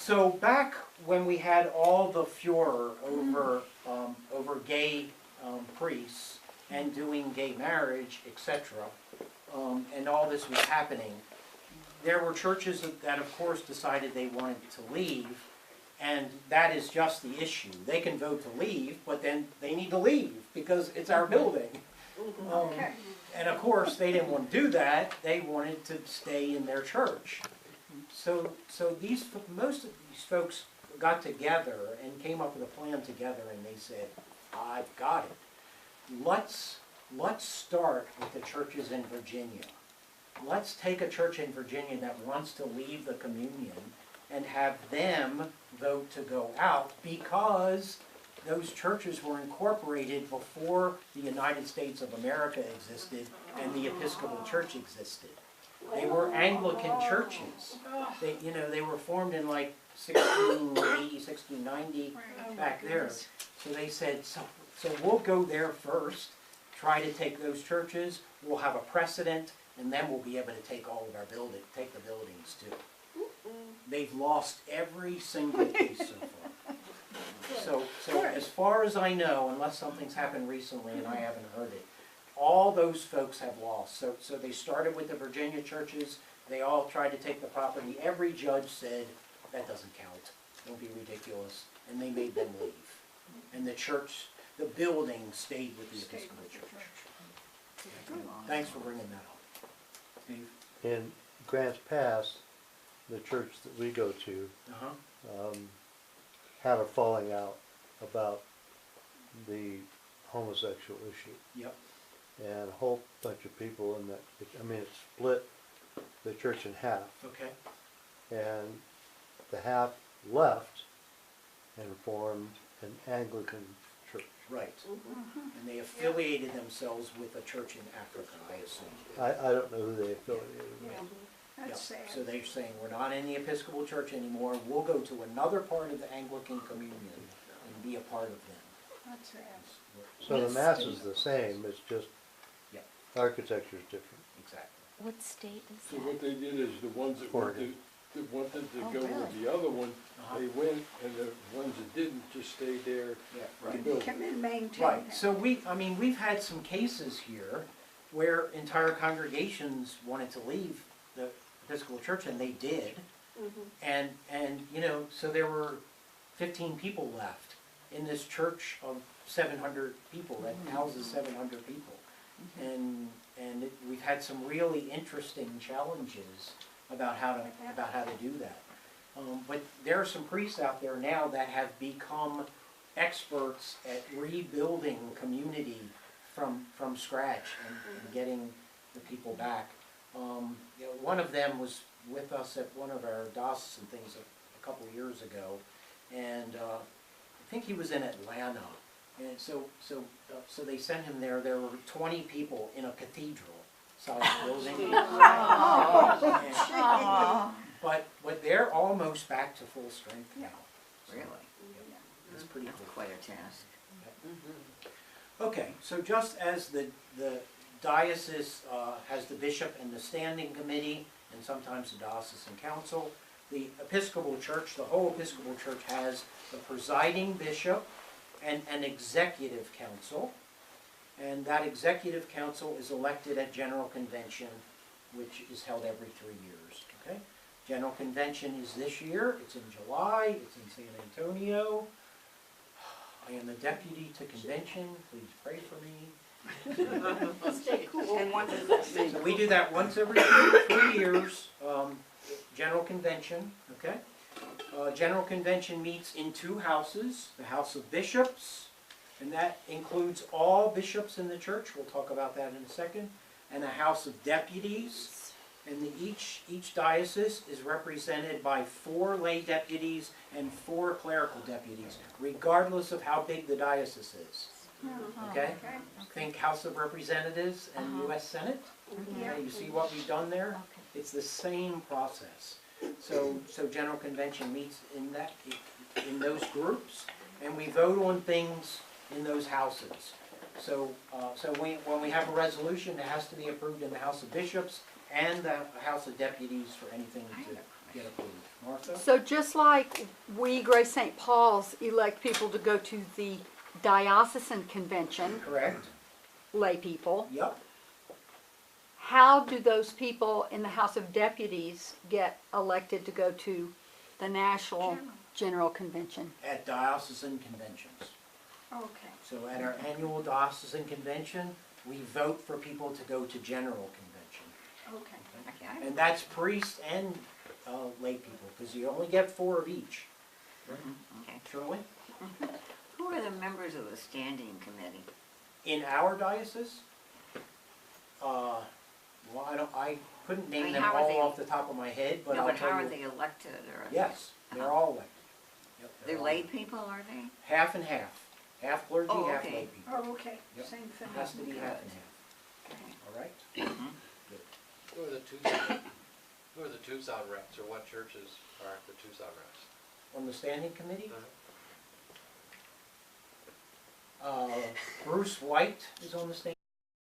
So back when we had all the furor over gay priests and doing gay marriage, etc., and all this was happening, there were churches that of course decided they wanted to leave, and that is just the issue. They can vote to leave, but then they need to leave because it's our building. And of course they didn't want to do that. They wanted to stay in their church. So most of these folks got together and came up with a plan together, and they said, I've got it. Let's start with the churches in Virginia. Let's take a church in Virginia that wants to leave the communion and have them vote to go out, because those churches were incorporated before the United States of America existed and the Episcopal Church existed. They were Anglican churches. They were formed in like 1680, 1690, back there. So they said, so we'll go there first, try to take those churches, we'll have a precedent, and then we'll be able to take all of our take the buildings too. They've lost every single piece so far. So as far as I know, unless something's happened recently and I haven't heard it, all those folks have lost. So they started with the Virginia churches. They all tried to take the property. Every judge said, that doesn't count. Don't be ridiculous. And they made them leave. And the church, the building stayed with the Episcopal Church. Thanks for bringing that up. Steve? In Grants Pass, the church that we go to had a falling out about the homosexual issue. Yep. And a whole bunch of people in that, it split the church in half. Okay. And the half left and formed an Anglican church. Right. And they affiliated themselves with a church in Africa, I assume. I don't know who they affiliated with. That's sad. So they're saying, we're not in the Episcopal Church anymore, we'll go to another part of the Anglican communion and be a part of them. That's sad. So the Mass is the same, it's just architecture is different. Exactly. What state is So that? what they did is the ones that wanted to go really? with the other one, they went, and the ones that didn't just stayed there. Yeah, in right. the building. Come and maintain Right, that. so we've had some cases here where entire congregations wanted to leave the Episcopal Church, and they did. And so there were 15 people left in this church of 700 people that houses 700 people. And we've had some really interesting challenges about how to do that. But there are some priests out there now that have become experts at rebuilding community from scratch and getting the people back. One of them was with us at one of our diocesan things a couple years ago, and I think he was in Atlanta. And so they sent him there. There were 20 people in a cathedral-sized building. But they're almost back to full strength now. Really? It's pretty cool. Quite a task. Okay, so just as the diocese has the bishop and the standing committee, and sometimes the diocesan council, the Episcopal Church, the whole Episcopal Church, has the presiding bishop and an executive council. And that executive council is elected at General Convention, which is held every 3 years. Okay? General Convention is this year. It's in July. It's in San Antonio. I am the deputy to convention. Please pray for me. And what does that mean? So we do that once every 3 years. General Convention. Okay. General Convention meets in 2 houses: the House of Bishops, and that includes all bishops in the church. We'll talk about that in a second. And a House of Deputies. And each diocese is represented by 4 lay deputies and 4 clerical deputies, regardless of how big the diocese is. Okay? Think House of Representatives and U.S. Senate. Okay, you see what we've done there? It's the same process. So General Convention meets in those groups, and we vote on things in those houses. So when we have a resolution, it has to be approved in the House of Bishops and the House of Deputies for anything to get approved. Martha? So just like we, Grace St. Paul's, elect people to go to the diocesan convention, Correct? lay people, Yep. how do those people in the House of Deputies get elected to go to the National General Convention? At diocesan conventions. Okay. So at our annual diocesan convention, we vote for people to go to general convention. Okay. And that's priests and lay people, because you only get 4 of each. Okay. Shirley? Who are the members of the standing committee? In our diocese, well, I couldn't name mean, them how are all they- off the top of my head, but No, I'll but how tell are you. they elected or? Yes, they're Uh-huh. all elected. Yep, They're all lay people, are they? half and half. Half clergy, Oh, half okay. lay people. Oh, okay, Yep. same thing. Has to be Good. half and half. All right? Who are the Tucson reps, or what churches are the Tucson reps? On the standing committee, Uh-huh. Bruce White is on the standing